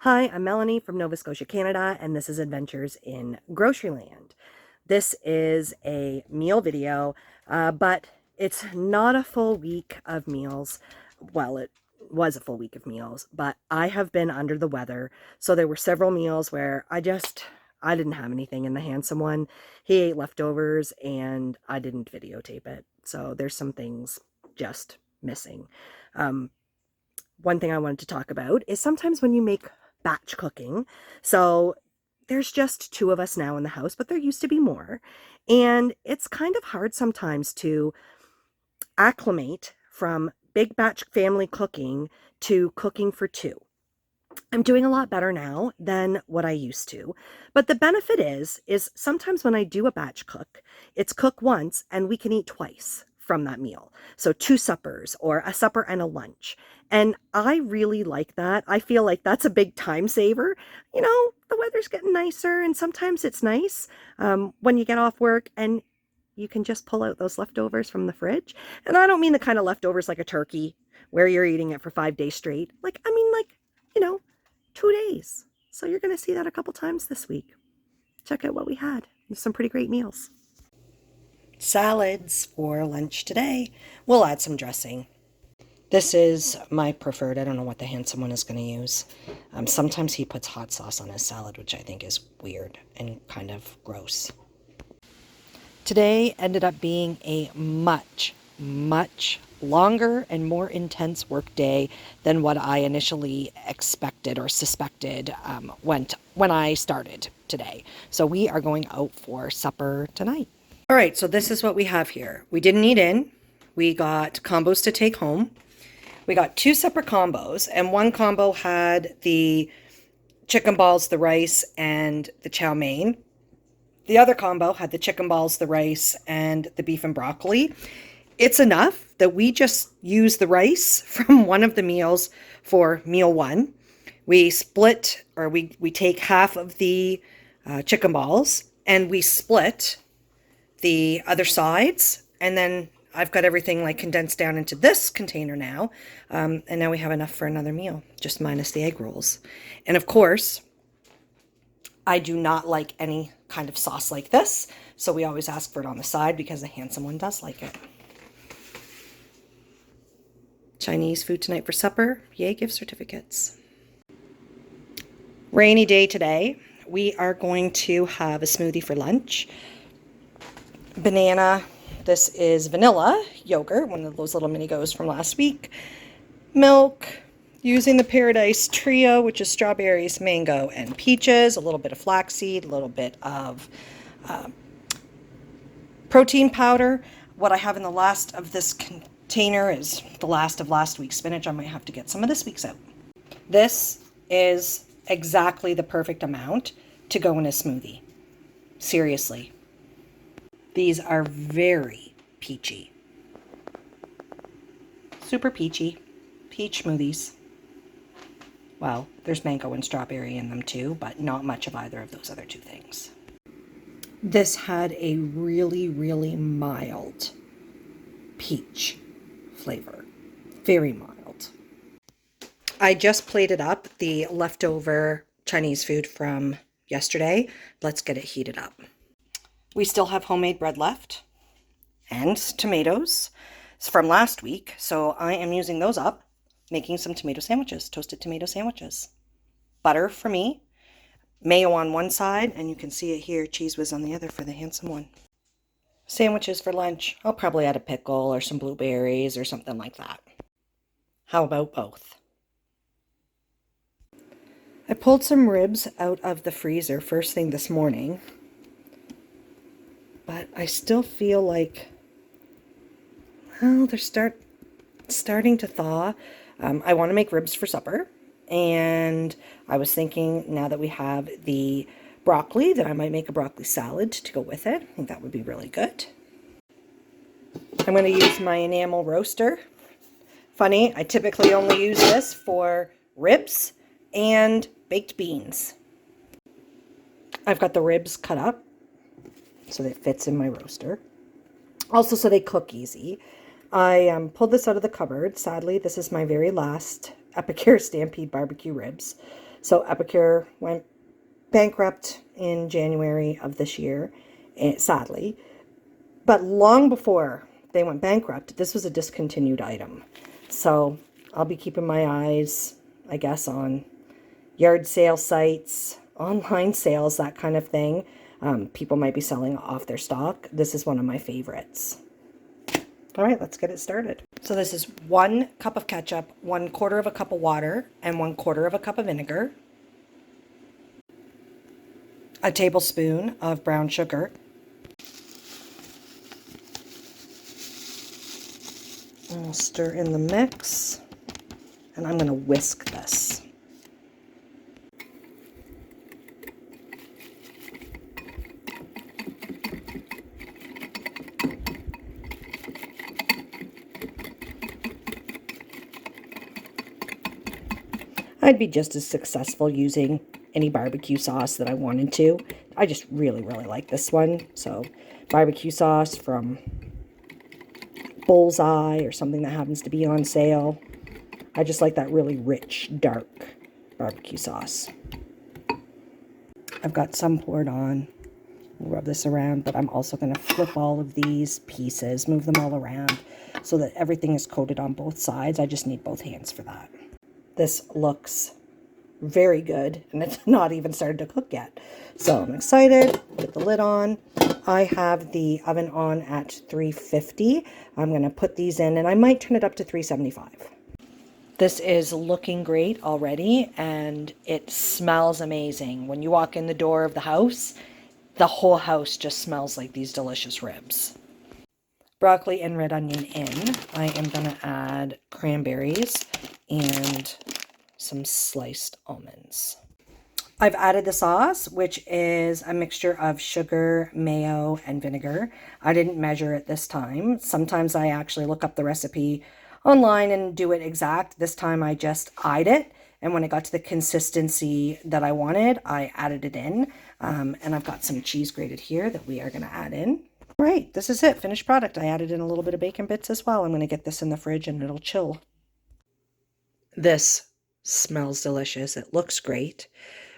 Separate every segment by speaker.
Speaker 1: Hi, I'm Melanie from Nova Scotia, Canada, and this is Adventures in Groceryland. This is a meal video, but it's not a full week of meals. Well, it was a full week of meals, but I have been under the weather, so there were several meals where I didn't have anything in the handsome one. He ate leftovers, and I didn't videotape it, so there's some things just missing. Um, One thing I wanted to talk about is sometimes when you make batch cooking, so there's just two of us now in the house, but there used to be more. And it's kind of hard sometimes to acclimate from big batch family cooking to cooking for two. I'm doing a lot better now than what I used to. But the benefit is sometimes when I do a batch cook, it's cook once and we can eat twice from that meal. So two suppers or a supper and a lunch. And I really like that. I feel like that's a big time saver. You know, the weather's getting nicer and sometimes it's nice when you get off work and you can just pull out those leftovers from the fridge. And I don't mean the kind of leftovers like a turkey where you're eating it for 5 days straight. I mean, you know, 2 days. So you're going to see that a couple times this week. Check out what we had. There's some pretty great meals. Salads for lunch today. We'll add some dressing. This is my preferred. I don't know what the handsome one is going to use. Sometimes he puts hot sauce on his salad, which I think is weird and kind of gross. Today ended up being a much longer and more intense work day than what I initially expected or suspected when I started today. So we are going out for supper tonight. All right, so this is what we have here. We didn't eat in. We got combos to take home. We got two separate combos, and one combo had the chicken balls, the rice, and the chow mein. The other combo had the chicken balls, the rice, and the beef and broccoli. It's enough that we just use the rice from one of the meals for meal one. We split, or we take half of the chicken balls and we split the other sides. And then I've got everything like condensed down into this container now. And now we have enough for another meal, just minus the egg rolls. And of course, I do not like any kind of sauce like this. So we always ask for it on the side because the handsome one does like it. Chinese food tonight for supper. Yay, gift certificates. Rainy day today. We are going to have a smoothie for lunch. Banana. This is vanilla yogurt, one of those little mini goes from last week. Milk. Using the Paradise Trio, which is strawberries, mango, and peaches. A little bit of flaxseed, a little bit of protein powder. What I have in the last of this container is the last of last week's spinach. I might have to get some of this week's out. This is exactly the perfect amount to go in a smoothie. Seriously. These are very peachy. Super peachy. Peach smoothies. Well, there's mango and strawberry in them too, but not much of either of those other two things. This had a really mild peach flavor. Very mild. I just plated up the leftover Chinese food from yesterday. Let's get it heated up. We still have homemade bread left and tomatoes from last week, so I am using those up, making some tomato sandwiches, toasted tomato sandwiches. Butter for me, mayo on one side, and you can see it here, Cheese Whiz on the other for the handsome one. Sandwiches for lunch. I'll probably add a pickle or some blueberries or something like that. How about both? I pulled some ribs out of the freezer first thing this morning, but I still feel like, well, they're starting to thaw. I want to make ribs for supper, and I was thinking now that we have the broccoli that I might make a broccoli salad to go with it. I think that would be really good. I'm going to use my enamel roaster. Funny, I typically only use this for ribs and baked beans. I've got the ribs cut up so that it fits in my roaster. Also so they cook easy. I pulled this out of the cupboard. Sadly, this is my very last Epicure Stampede barbecue ribs. So Epicure went bankrupt in January of this year, sadly. But long before they went bankrupt, this was a discontinued item. So I'll be keeping my eyes, I guess, on yard sale sites, online sales, that kind of thing. People might be selling off their stock. This is one of my favorites. All right, let's get it started. So this is 1 cup of ketchup, 1/4 of a cup of water, and 1/4 of a cup of vinegar. A tablespoon of brown sugar. And we'll stir in the mix. And I'm going to whisk this. I'd be just as successful using any barbecue sauce that I wanted to. I just really, really like this one. So barbecue sauce from Bullseye or something that happens to be on sale. I just like that really rich, dark barbecue sauce. I've got some poured on. We'll rub this around, but I'm also going to flip all of these pieces, move them all around so that everything is coated on both sides. I just need both hands for that. This looks very good, and it's not even started to cook yet. So I'm excited. Put the lid on. I have the oven on at 350. I'm going to put these in, and I might turn it up to 375. This is looking great already, and it smells amazing. When you walk in the door of the house, the whole house just smells like these delicious ribs. Broccoli and red onion in. I am going to add cranberries and some sliced almonds. I've added the sauce, which is a mixture of sugar, mayo, and vinegar. I didn't measure it this time. Sometimes I actually look up the recipe online and do it exact. This time I just eyed it, and when it got to the consistency that I wanted, I added it in. And I've got some cheese grated here that we are going to add in. All right, this is it, finished product. I added in a little bit of bacon bits as well. I'm going to get this in the fridge and it'll chill. This smells delicious. It looks great.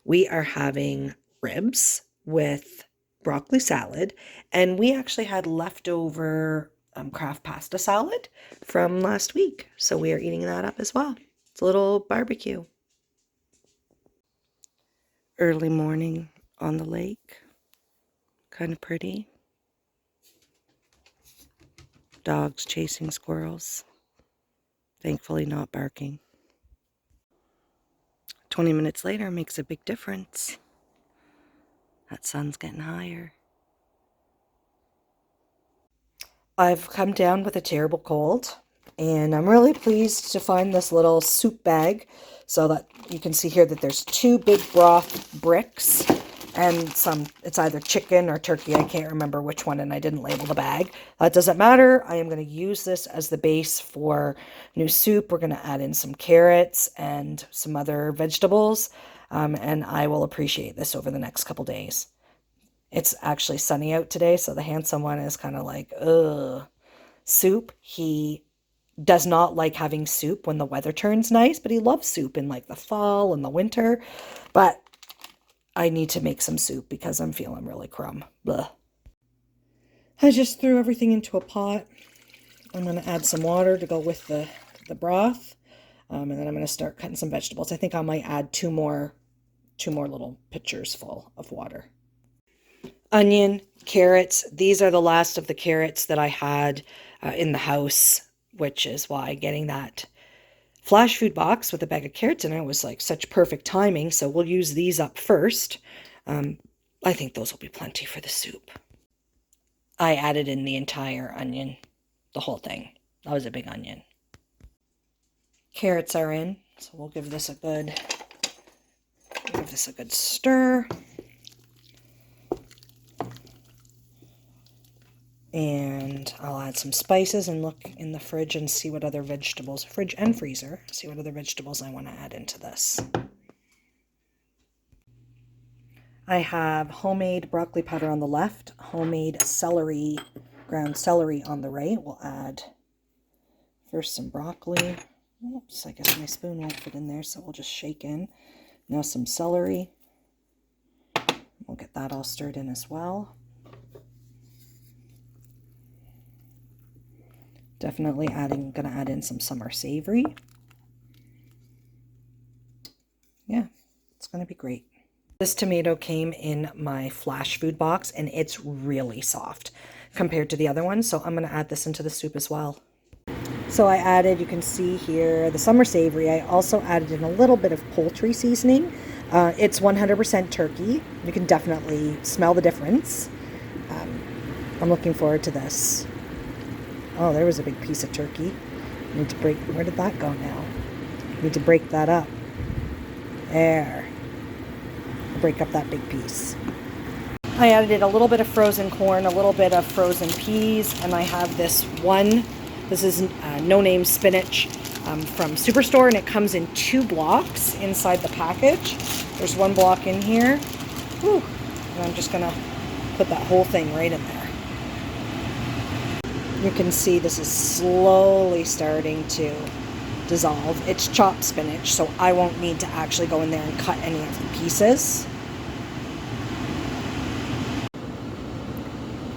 Speaker 1: We are having ribs with broccoli salad, and we actually had leftover Kraft pasta salad from last week. So we are eating that up as well. It's a little barbecue. Early morning on the lake. Kind of pretty. Dogs chasing squirrels. Thankfully not barking. 20 minutes later makes a big difference. That sun's getting higher. I've come down with a terrible cold, and I'm really pleased to find this little soup bag so that you can see here that there's 2 big broth bricks and some, it's either chicken or turkey, I can't remember which one, and I didn't label the bag. That doesn't matter. I am going to use this as the base for new soup. We're going to add in some carrots and some other vegetables, and I will appreciate this over the next couple days. It's actually sunny out today, so the handsome one is kind of like, ugh. Soup, he does not like having soup when the weather turns nice, but he loves soup in like the fall and the winter. But I need to make some soup because I'm feeling really crumb. Blah. I just threw everything into a pot. I'm going to add some water to go with the broth. And then I'm going to start cutting some vegetables. I think I might add two more little pitchers full of water. Onion, carrots. These are the last of the carrots that I had in the house, which is why getting that flash food box with a bag of carrots in it was like such perfect timing. So we'll use these up first. I think those will be plenty for the soup. I added in the entire onion, the whole thing. That was a big onion. Carrots are in, so we'll give this a good stir. And I'll add some spices and look in the fridge and see what other vegetables, fridge and freezer, see what other vegetables I want to add into this. I have homemade broccoli powder on the left, homemade celery, ground celery on the right. We'll add first some broccoli. Oops, I guess my spoon won't fit in there, so we'll just shake in. Now some celery. We'll get that all stirred in as well. Definitely gonna add in some summer savory. Yeah, it's gonna be great. This tomato came in my flash food box and it's really soft compared to the other one. So I'm gonna add this into the soup as well. So I added, you can see here, the summer savory. I also added in a little bit of poultry seasoning. It's 100% turkey. You can definitely smell the difference. I'm looking forward to this. Oh, there was a big piece of turkey. Need to break, where did that go now? Need to break that up. There. Break up that big piece. I added a little bit of frozen corn, a little bit of frozen peas, and I have this one. This is no name spinach from Superstore, and it comes in 2 blocks inside the package. There's 1 block in here. Whew. And I'm just gonna put that whole thing right in there. You can see this is slowly starting to dissolve. It's chopped spinach, so I won't need to actually go in there and cut any of the pieces.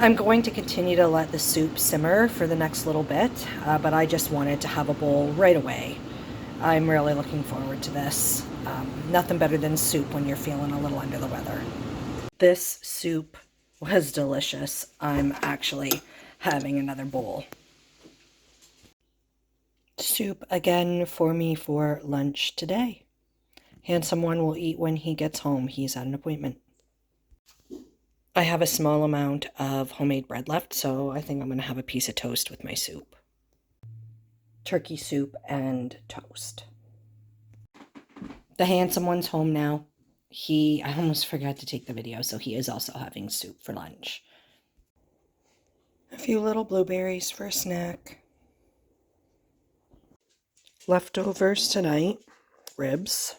Speaker 1: I'm going to continue to let the soup simmer for the next little bit, but I just wanted to have a bowl right away. I'm really looking forward to this. Nothing better than soup when you're feeling a little under the weather. This soup was delicious. I'm actually having another bowl. Soup again for me for lunch today. Handsome one will eat when he gets home. He's at an appointment. I have a small amount of homemade bread left, so I think I'm going to have a piece of toast with my soup. Turkey soup and toast. The handsome one's home now. I almost forgot to take the video, so he is also having soup for lunch. A few little blueberries for a snack. Leftovers tonight, ribs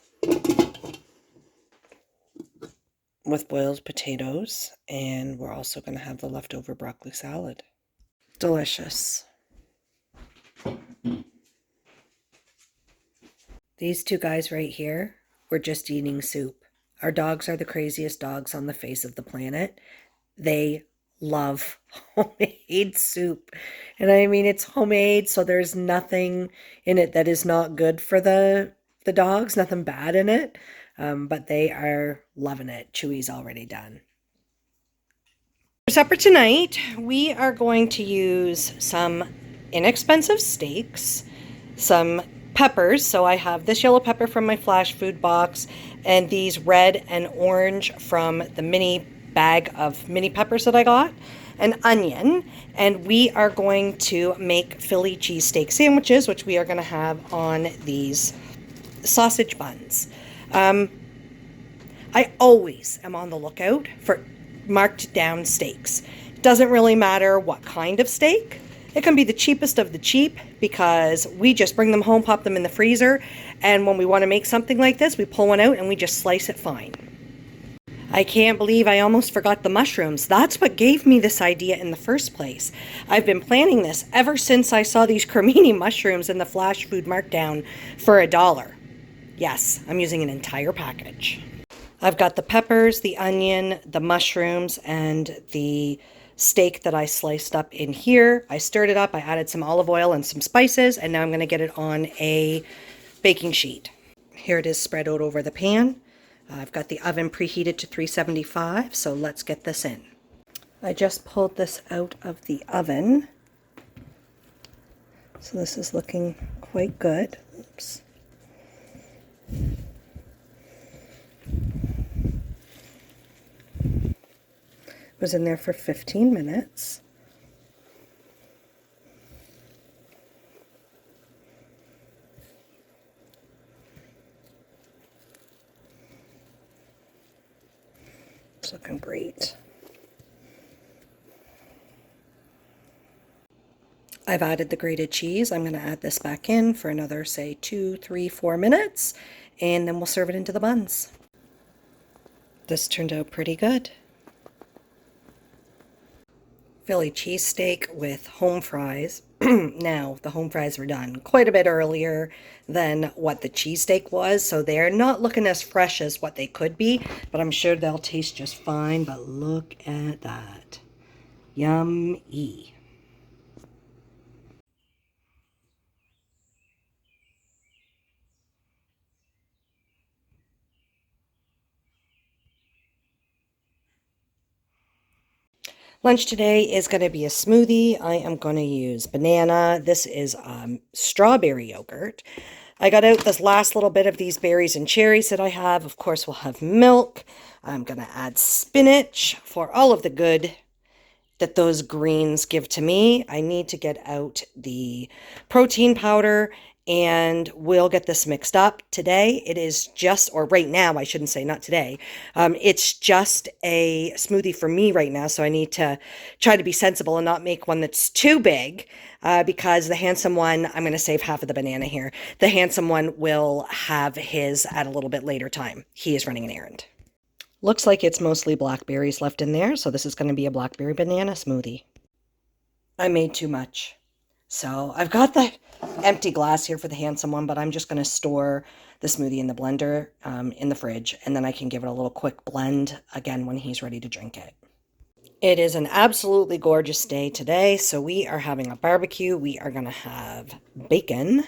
Speaker 1: with boiled potatoes, and we're also going to have the leftover broccoli salad. Delicious. These 2 guys right here were just eating soup. Our dogs are the craziest dogs on the face of the planet. They love homemade soup. And I mean, it's homemade, so there's nothing in it that is not good for the dogs, nothing bad in it. But they are loving it. Chewy's already done. For supper tonight, we are going to use some inexpensive steaks, some peppers. So I have this yellow pepper from my flash food box and these red and orange from the mini bag of mini peppers that I got, an onion, and we are going to make Philly cheesesteak sandwiches, which we are going to have on these sausage buns. I always am on the lookout for marked down steaks. It doesn't really matter what kind of steak. It can be the cheapest of the cheap because we just bring them home, pop them in the freezer, and when we want to make something like this, we pull one out and we just slice it fine. I can't believe I almost forgot the mushrooms. That's what gave me this idea in the first place. I've been planning this ever since I saw these cremini mushrooms in the flash food markdown for $1. Yes, I'm using an entire package. I've got the peppers, the onion, the mushrooms, and the steak that I sliced up in here. I stirred it up, I added some olive oil and some spices, and now I'm going to get it on a baking sheet. Here it is spread out over the pan. I've got the oven preheated to 375, so let's get this in. I just pulled this out of the oven, so this is looking quite good. Oops. Was in there for 15 minutes. It's looking great. I've added the grated cheese. I'm going to add this back in for another, say, 2, 3, 4 minutes, and then we'll serve it into the buns. This turned out pretty good. Philly cheesesteak with home fries Now, the home fries were done quite a bit earlier than what the cheesesteak was, so they're not looking as fresh as what they could be, but I'm sure they'll taste just fine. But look at that. Yummy. Lunch today is going to be a smoothie. I am going to use banana. This is strawberry yogurt. I got out this last little bit of these berries and cherries that I have. Of course, we'll have milk. I'm going to add spinach for all of the good that those greens give to me. I need to get out the protein powder and we'll get this mixed up. Today it is just, or right now, I shouldn't say not today. It's just a smoothie for me right now. So I need to try to be sensible and not make one that's too big because the handsome one, I'm going to save half of the banana here. The handsome one will have his at a little bit later time. He is running an errand. Looks like it's mostly blackberries left in there, so this is going to be a blackberry banana smoothie. I made too much. So I've got the empty glass here for the handsome one, but I'm just going to store the smoothie in the blender in the fridge, and then I can give it a little quick blend again when he's ready to drink it. It is an absolutely gorgeous day today, so we are having a barbecue. We are going to have bacon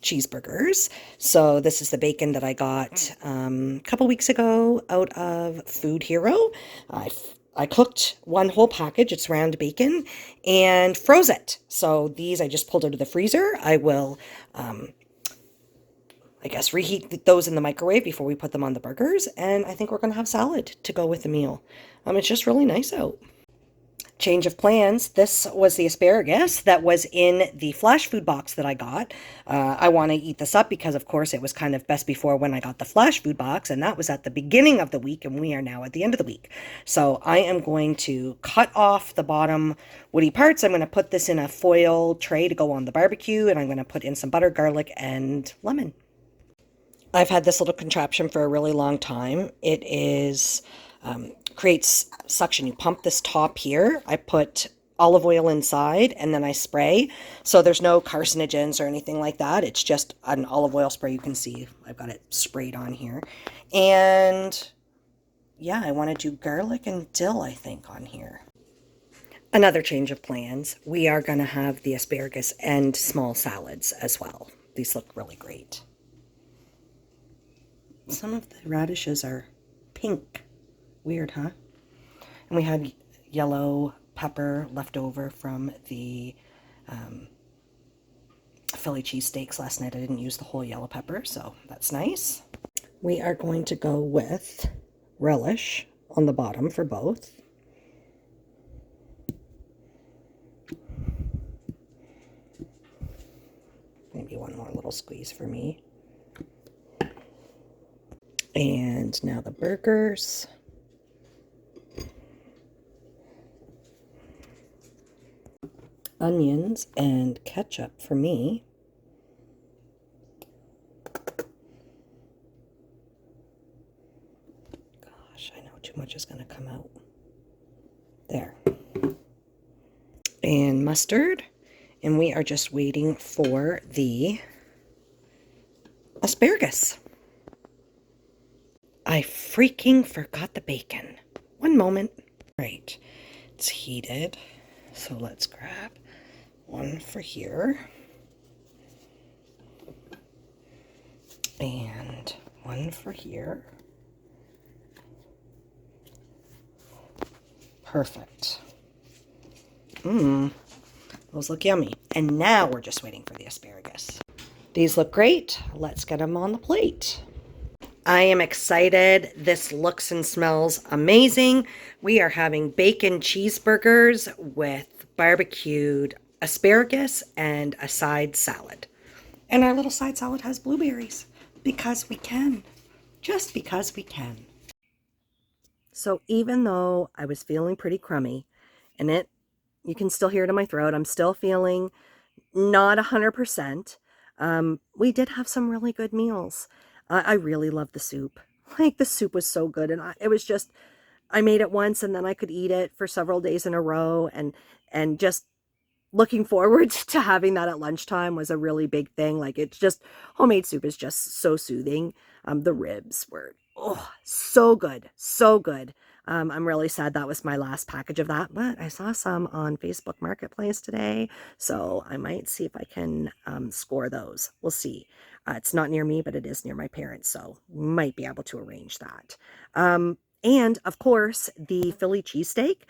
Speaker 1: cheeseburgers. So this is the bacon that I got a couple weeks ago out of Food Hero. I cooked one whole package, it's round bacon, and froze it. So these I just pulled out of the freezer. I will, I guess, reheat those in the microwave before we put them on the burgers. And I think we're going to have salad to go with the meal. It's just really nice out. Change of plans. This was the asparagus that was in the flash food box that I got. I want to eat this up because, of course, it was kind of best before when I got the flash food box, and that was at the beginning of the week, and we are now at the end of the week. So I am going to cut off the bottom woody parts. I'm going to put this in a foil tray to go on the barbecue, and I'm going to put in some butter, garlic, and lemon. I've had this little contraption for a really long time. It is creates suction. You pump this top here. I put olive oil inside and then I spray. So there's no carcinogens or anything like that. It's just an olive oil spray. You can see I've got it sprayed on here. And yeah, I want to do garlic and dill, I think, on here. Another change of plans. We are going to have the asparagus and small salads as well. These look really great. Some of the radishes are pink. Weird, huh? And we had yellow pepper left over from the Philly cheesesteaks last night. I didn't use the whole yellow pepper, so that's nice. We are going to go with relish on the bottom for both. Maybe one more little squeeze for me. And now the burgers. Onions and ketchup for me. Gosh, I know too much is going to come out. There. And mustard. And we are just waiting for the asparagus. I freaking forgot the bacon. One moment. Right. It's heated. So let's grab one for here. And one for here. Perfect. Those look yummy. And now we're just waiting for the asparagus. These look great. Let's get them on the plate. I am excited. This looks and smells amazing. We are having bacon cheeseburgers with barbecued asparagus and a side salad. And our little side salad has blueberries because we can. Just because we can. So even though I was feeling pretty crummy, and you can still hear it in my throat, I'm still feeling not 100%. We did have some really good meals. I really loved the soup. Like, the soup was so good, and it was just, I made it once and then I could eat it for several days in a row, and just looking forward to having that at lunchtime was a really big thing. Like, it's just, homemade soup is just so soothing. The ribs were, oh, so good, so good. I'm really sad that was my last package of that, but I saw some on Facebook Marketplace today, so I might see if I can score those. We'll see. It's not near me, but it is near my parents, so might be able to arrange that. And of course, the Philly cheesesteak.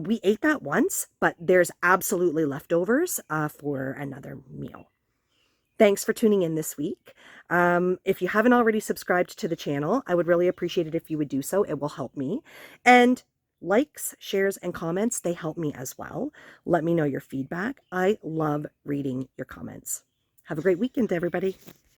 Speaker 1: We ate that once, but there's absolutely leftovers for another meal. Thanks for tuning in this week. If you haven't already subscribed to the channel, I would really appreciate it if you would do so. It will help me. And likes, shares, and comments, they help me as well. Let me know your feedback. I love reading your comments. Have a great weekend, everybody.